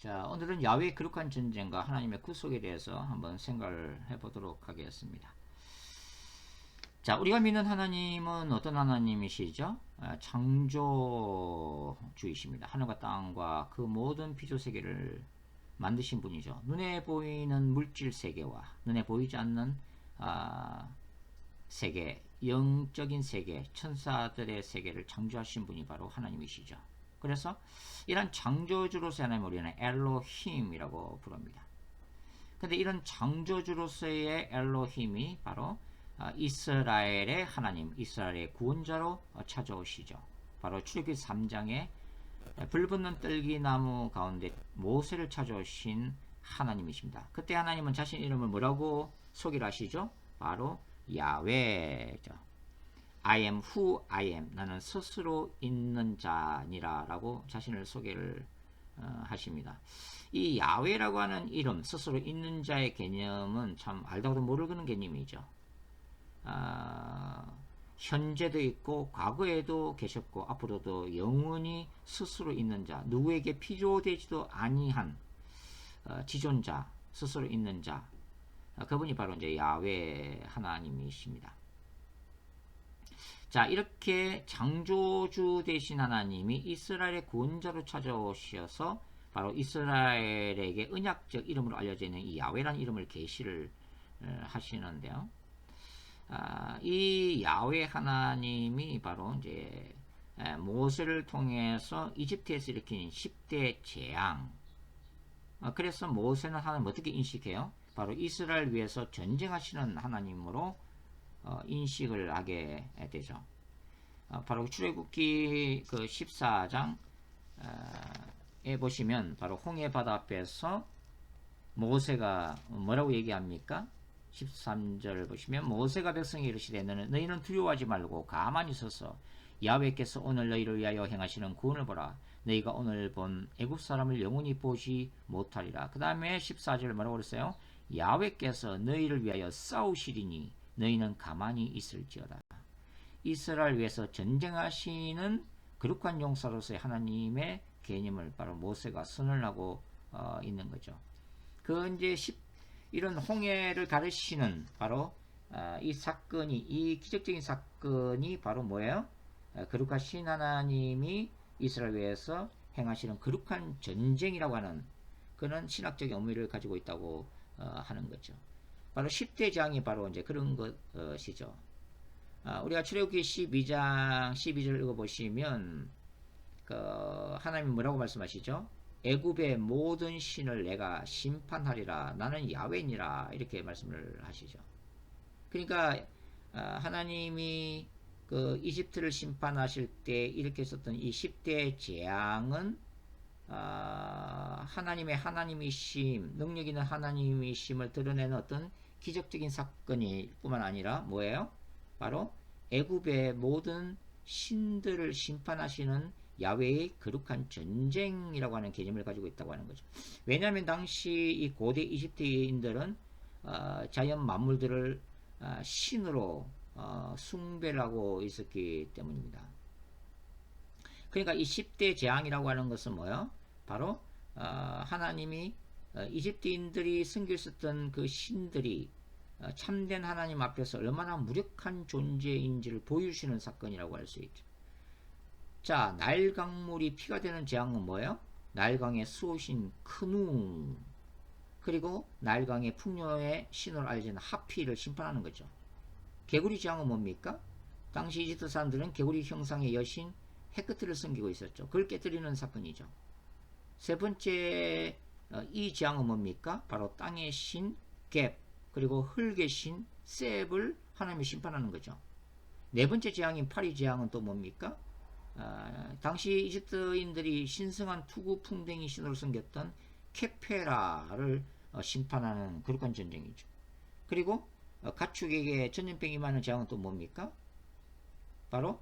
자, 오늘은 야훼의 거룩한 전쟁과 하나님의 구속에 대해서 한번 생각을 해보도록 하겠습니다. 자, 우리가 믿는 하나님은 어떤 하나님이시죠? 창조주이십니다. 하늘과 땅과 그 모든 피조 세계를 만드신 분이죠. 눈에 보이는 물질 세계와 눈에 보이지 않는 세계, 영적인 세계, 천사들의 세계를 창조하신 분이 바로 하나님이시죠. 그래서 이런 창조주로서의 하나님 우리는 엘로힘이라고 부릅니다. 근데 이런 창조주로서의 엘로힘이 바로 이스라엘의 하나님, 이스라엘의 구원자로 찾아오시죠. 바로 출애굽기 3장에 불붙는 떨기나무 가운데 모세를 찾아오신 하나님이십니다. 그때 하나님은 자신 이름을 뭐라고 소개를 하시죠? 바로 야훼죠. I am who I am. 나는 스스로 있는 자니라 라고 자신을 소개를 하십니다. 이 야훼라고 하는 이름, 스스로 있는 자의 개념은 참 알다가도 모르는 개념이죠. 현재도 있고 과거에도 계셨고 앞으로도 영원히 스스로 있는 자, 누구에게 필요되지도 아니한 지존자, 스스로 있는 자, 그분이 바로 이제 야훼 하나님이십니다. 자, 이렇게 창조주 되신 하나님이 이스라엘의 구원자로 찾아오셔서 바로 이스라엘에게 언약적 이름으로 알려져 있는 이 야훼라는 이름을 계시를 하시는데요. 이 야훼 하나님이 바로 이제 모세를 통해서 이집트에서 일으킨 10대 재앙. 그래서 모세는 하나님 어떻게 인식해요? 바로 이스라엘 위해서 전쟁하시는 하나님으로 인식을 하게 되죠. 바로 출애굽기 그 14장에 보시면 바로 홍해 바다 앞에서 모세가 뭐라고 얘기합니까? 13절을 보시면 모세가 백성에게 이르시되 너희는 두려워하지 말고 가만히 서서 야훼께서 오늘 너희를 위하여 행하시는 구원을 보라. 너희가 오늘 본 애굽 사람을 영원히 보지 못하리라. 그 다음에 14절 뭐라고 그랬어요? 야훼께서 너희를 위하여 싸우시리니 너희는 가만히 있을지어다. 이스라엘 위해서 전쟁하시는 거룩한 용사로서의 하나님의 개념을 바로 모세가 선언하고 있는 거죠. 그 이제 이런 홍해를 가르치는 바로 이 사건이, 이 기적적인 사건이 바로 뭐예요? 거룩하신 하나님이 이스라엘 위해서 행하시는 거룩한 전쟁이라고 하는 그런 신학적인 의미를 가지고 있다고 하는 거죠. 바로 10대 재앙이 바로 이제 그런 것이죠. 우리가 출애굽기 12장 12절 읽어보시면 하나님이 뭐라고 말씀하시죠? 애굽의 모든 신을 내가 심판하리라. 나는 야훼니라. 이렇게 말씀을 하시죠. 그러니까 하나님이 그 이집트를 심판하실 때 이렇게 썼던 이 10대 재앙은 하나님의 하나님이심, 능력 있는 하나님이심을 드러내는 어떤 기적적인 사건일 뿐만 아니라 뭐예요? 바로 애굽의 모든 신들을 심판하시는 야훼의 거룩한 전쟁이라고 하는 개념을 가지고 있다고 하는 거죠. 왜냐하면 당시 이 고대 이집트인들은 자연 만물들을 신으로 숭배를 하고 있었기 때문입니다. 그러니까 이 10대 재앙이라고 하는 것은 뭐예요? 바로 하나님이 이집트인들이 섬기고 있었던 그 신들이 참된 하나님 앞에서 얼마나 무력한 존재인지를 보여주시는 사건이라고 할 수 있죠. 자, 나일 강물이 피가 되는 재앙은 뭐예요? 나일강의 수호신 크누, 그리고 나일강의 풍요의 신으로 알려진 하피를 심판하는 거죠. 개구리 재앙은 뭡니까? 당시 이집트 사람들은 개구리 형상의 여신 헤크트를 섬기고 있었죠. 그걸 깨뜨리는 사건이죠. 세 번째 이 재앙은 뭡니까? 바로 땅의 신 갭, 그리고 흙의 신 셉을 하나님이 심판하는 거죠. 네 번째 재앙인 파리 재앙은 또 뭡니까? 당시 이집트인들이 신성한 투구 풍뎅이 신으로 섬겼던 케페라를 심판하는 거룩한 전쟁이죠. 그리고 가축에게 전염병이 많은 재앙은 또 뭡니까? 바로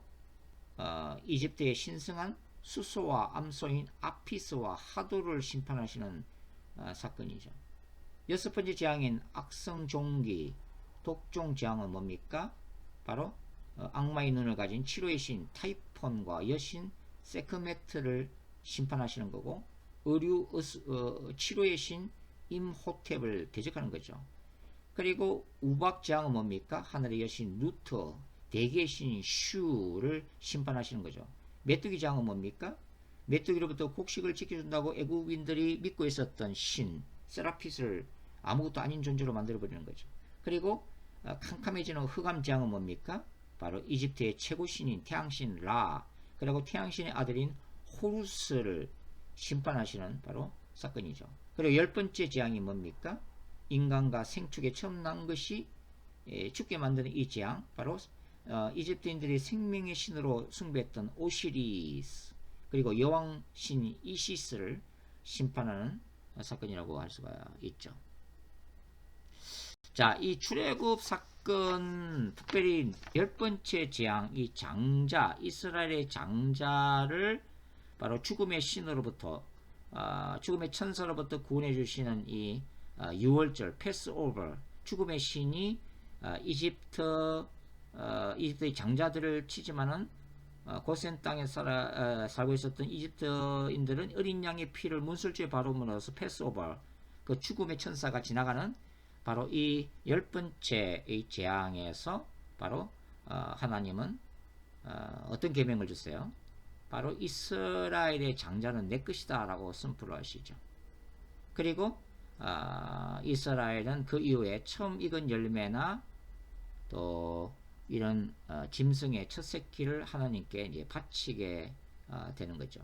이집트의 신성한 수소와 암소인 아피스와 하도를 심판하시는 사건이죠. 여섯 번째 재앙인 악성종기 독종 재앙은 뭡니까? 바로 악마의 눈을 가진 치료의 신 타이폰과 여신 세크메트를 심판하시는 거고, 치료의 신 임호텝을 대적하는 거죠. 그리고 우박제왕은 뭡니까? 하늘의 여신 루터, 대기의 신인 슈를 심판하시는 거죠. 메뚜기 제왕은 뭡니까? 메뚜기로부터 곡식을 지켜준다고 애국인들이 믿고 있었던 신 세라핏을 아무것도 아닌 존재로 만들어버리는 거죠. 그리고 캄캄해지는 흑암제왕은 뭡니까? 바로 이집트의 최고 신인 태양신 라, 그리고 태양신의 아들인 호루스를 심판하시는 바로 사건이죠. 그리고 열 번째 재앙이 뭡니까? 인간과 생축에 처음 난 것이 죽게 만드는 이 재앙, 바로 이집트인들이 생명의 신으로 숭배했던 오시리스, 그리고 여왕 신 이시스를 심판하는 사건이라고 할 수가 있죠. 자, 이 출애굽 사건, 특별히 열 번째 재앙, 이 장자, 이스라엘의 장자를 바로 죽음의 신으로부터, 죽음의 천사로부터 구원해 주시는 이 유월절, 패스오버, 죽음의 신이 이집트의 장자들을 치지만은 고센 땅에 살고 있었던 이집트인들은 어린 양의 피를 문설주에 바름으로써 패스오버, 그 죽음의 천사가 지나가는 바로 이 열 번째 이 재앙에서 바로 하나님은 어떤 계명을 주세요? 바로 이스라엘의 장자는 내 것이다 라고 선포를 하시죠. 그리고 이스라엘은 그 이후에 처음 익은 열매나 또 이런 짐승의 첫 새끼를 하나님께 이제 바치게 되는 거죠.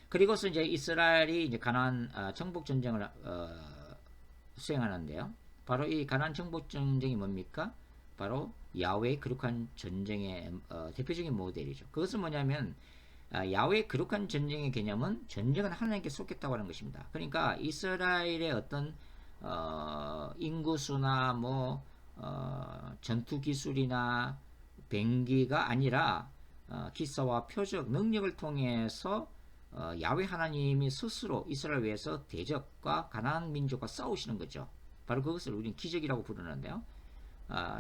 그리고서 이제 이스라엘이 이제 가나안 정복 전쟁을 수행하는데요. 바로 이 가나안 정복 전쟁이 뭡니까? 바로 야훼의 거룩한 전쟁의 대표적인 모델이죠. 그것은 뭐냐면 야훼의 거룩한 전쟁의 개념은 전쟁은 하나님께 쏟겠다고 하는 것입니다. 그러니까 이스라엘의 어떤 인구수나 뭐 전투 기술이나 병기가 아니라 기사와 표적 능력을 통해서 야훼 하나님이 스스로 이스라엘 위해서 대적과 가나안 민족과 싸우시는 거죠. 바로 그것을 우리는 기적이라고 부르는데요.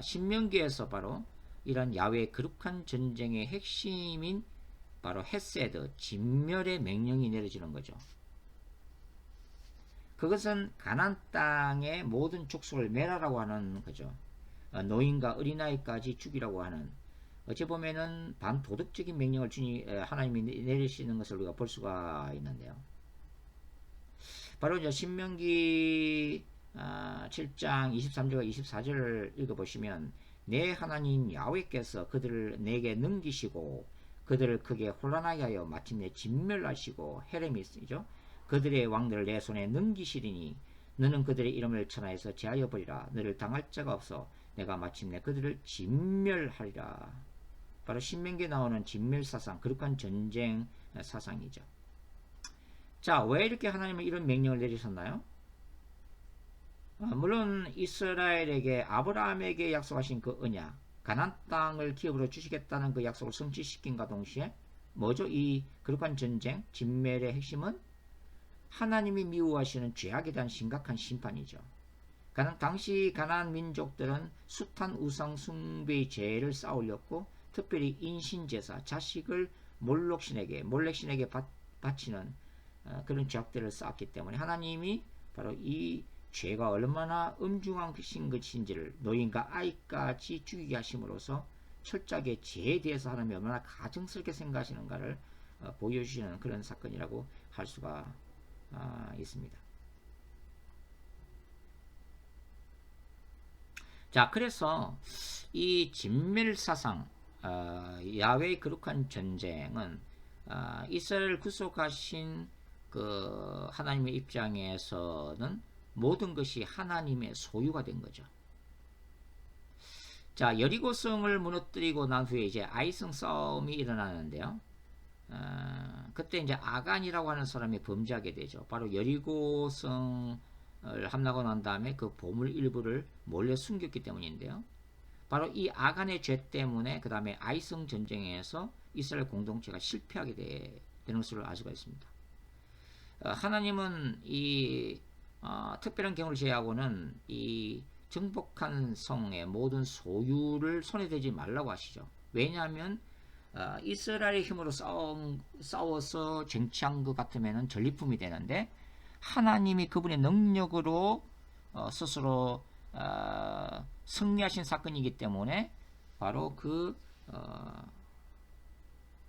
신명기에서 바로 이런 야훼의 거룩한 전쟁의 핵심인 바로 헤세드, 진멸의 명령이 내려지는 거죠. 그것은 가나안 땅의 모든 족속을 멸하라고 하는 거죠. 노인과 어린아이까지 죽이라고 하는, 어찌 보면은 반도덕적인 명령을 하나님이 내리시는 것을 우리가 볼 수가 있는데요. 바로 이제 신명기 7장 23절과 24절을 읽어보시면, 내 하나님 야훼께서 그들을 내게 넘기시고 그들을 크게 혼란하게 하여 마침내 진멸하시고, 헤레미스죠, 그들의 왕들을 내 손에 넘기시리니 너는 그들의 이름을 천하에서 제하여 버리라. 너를 당할 자가 없어 내가 마침내 그들을 진멸하리라. 바로 신명기에 나오는 진멸사상, 거룩한 전쟁 사상이죠. 자, 왜 이렇게 하나님은 이런 명령을 내리셨나요? 물론 이스라엘에게 아브라함에게 약속하신 그 언약, 가나안 땅을 기업으로 주시겠다는 그 약속을 성취시킨과 동시에 뭐죠? 이 거룩한 전쟁, 진멸의 핵심은 하나님이 미워하시는 죄악에 대한 심각한 심판이죠. 당시 가나안 민족들은 숱한 우상 숭배의 죄를 쌓으려고 특별히 인신제사, 자식을 몰렉신에게 바치는 그런 죄악들을 쌓았기 때문에 하나님이 바로 이 죄가 얼마나 엄중한 것인지를 노인과 아이까지 죽이게 하심으로써 철저하게 죄에 대해서 하나님이 얼마나 가증스럽게 생각하시는가를 보여주시는 그런 사건이라고 할 수가 있습니다. 자, 그래서 이 진멸사상, 야훼의 거룩한 전쟁은 이스라엘을 구속하신 그 하나님의 입장에서는 모든 것이 하나님의 소유가 된 거죠. 자, 여리고성을 무너뜨리고 난 후에 이제 아이성 싸움이 일어나는데요. 그때 이제 아간이라고 하는 사람이 범죄하게 되죠. 바로 여리고성을 함나고 난 다음에 그 보물 일부를 몰래 숨겼기 때문인데요. 바로 이 아간의 죄 때문에 그 다음에 아이성 전쟁에서 이스라엘 공동체가 실패하게 되는 것을 알 수가 있습니다. 하나님은 이 특별한 경우를 제외하고는 이 정복한 성의 모든 소유를 손에 대지 말라고 하시죠. 왜냐하면 이스라엘의 힘으로 싸워서 쟁취한 것 같으면 전리품이 되는데 하나님이 그분의 능력으로 스스로 승리하신 사건이기 때문에 바로 그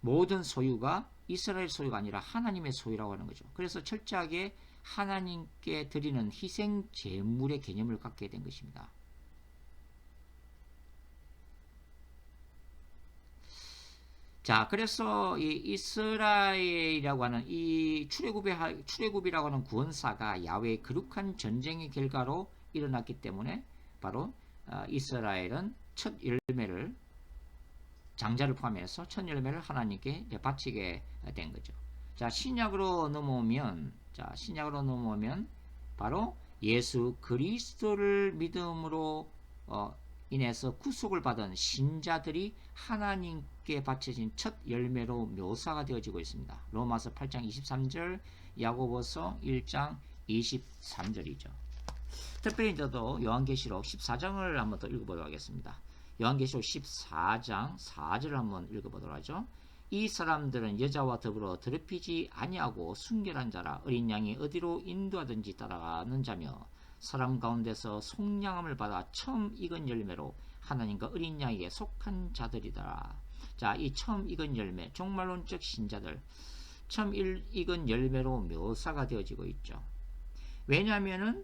모든 소유가 이스라엘 소유가 아니라 하나님의 소유라고 하는 거죠. 그래서 철저하게 하나님께 드리는 희생 제물의 개념을 갖게 된 것입니다. 자, 그래서 이 이스라엘이라고 하는 이 출애굽이라고 하는 구원사가 야훼의 거룩한 전쟁의 결과로 일어났기 때문에 바로 이스라엘은 첫 열매를 장자를 포함해서 첫 열매를 하나님께 바치게 된 거죠. 자, 신약으로 넘어오면 바로 예수 그리스도를 믿음으로 인해서 구속을 받은 신자들이 하나님께 바쳐진 첫 열매로 묘사가 되어지고 있습니다. 로마서 8장 23절, 야고보서 1장 23절이죠. 특별히 저도 요한계시록 14장을 한번 더 읽어보도록 하겠습니다. 요한계시록 14장 4절을 한번 읽어보도록 하죠. 이 사람들은 여자와 더불어 더럽히지 아니하고 순결한 자라 어린 양이 어디로 인도하든지 따라가는 자며 사람 가운데서 속량함을 받아 처음 익은 열매로 하나님과 어린 양에게 속한 자들이더라. 자, 이 처음 익은 열매, 종말론적 신자들, 처음 익은 열매로 묘사가 되어지고 있죠. 왜냐하면은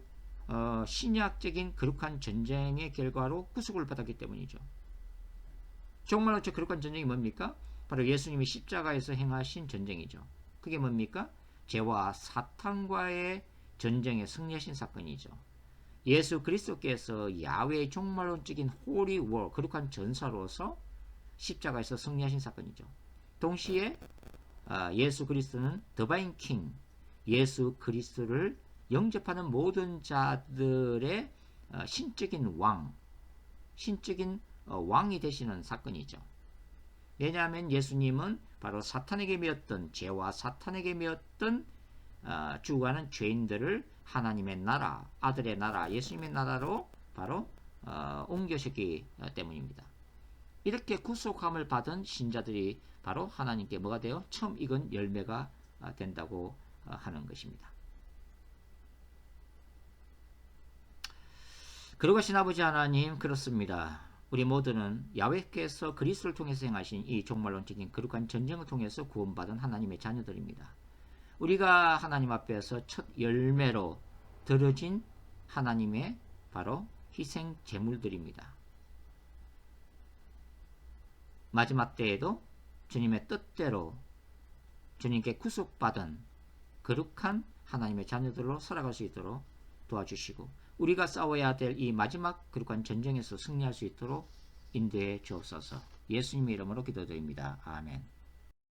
신약적인 거룩한 전쟁의 결과로 구속을 받았기 때문이죠. 종말론적 거룩한 전쟁이 뭡니까? 바로 예수님이 십자가에서 행하신 전쟁이죠. 그게 뭡니까? 죄와 사탄과의 전쟁에 승리하신 사건이죠. 예수 그리스도께서 야훼의 종말론적인 홀리 워 거룩한 전사로서 십자가에서 승리하신 사건이죠. 동시에 예수 그리스도는 더바인 킹, 예수 그리스도를 영접하는 모든 자들의 신적인 왕이 되시는 사건이죠. 왜냐하면 예수님은 바로 사탄에게 매였던 죄와 사탄에게 매였던 죽어가는 죄인들을 하나님의 나라, 아들의 나라, 예수님의 나라로 바로 옮겨셨기 때문입니다. 이렇게 구속함을 받은 신자들이 바로 하나님께 뭐가 돼요? 처음 익은 열매가 된다고 하는 것입니다. 그러고신 아버지 하나님, 그렇습니다. 우리 모두는 야훼께서 그리스도를 통해서 행하신 이 종말론적인 거룩한 전쟁을 통해서 구원받은 하나님의 자녀들입니다. 우리가 하나님 앞에서 첫 열매로 들어진 하나님의 바로 희생 제물들입니다. 마지막 때에도 주님의 뜻대로 주님께 구속받은 거룩한 하나님의 자녀들로 살아갈 수 있도록 도와주시고 우리가 싸워야 될 이 마지막 거룩한 전쟁에서 승리할 수 있도록 인도해 주옵소서. 예수님의 이름으로 기도드립니다. 아멘.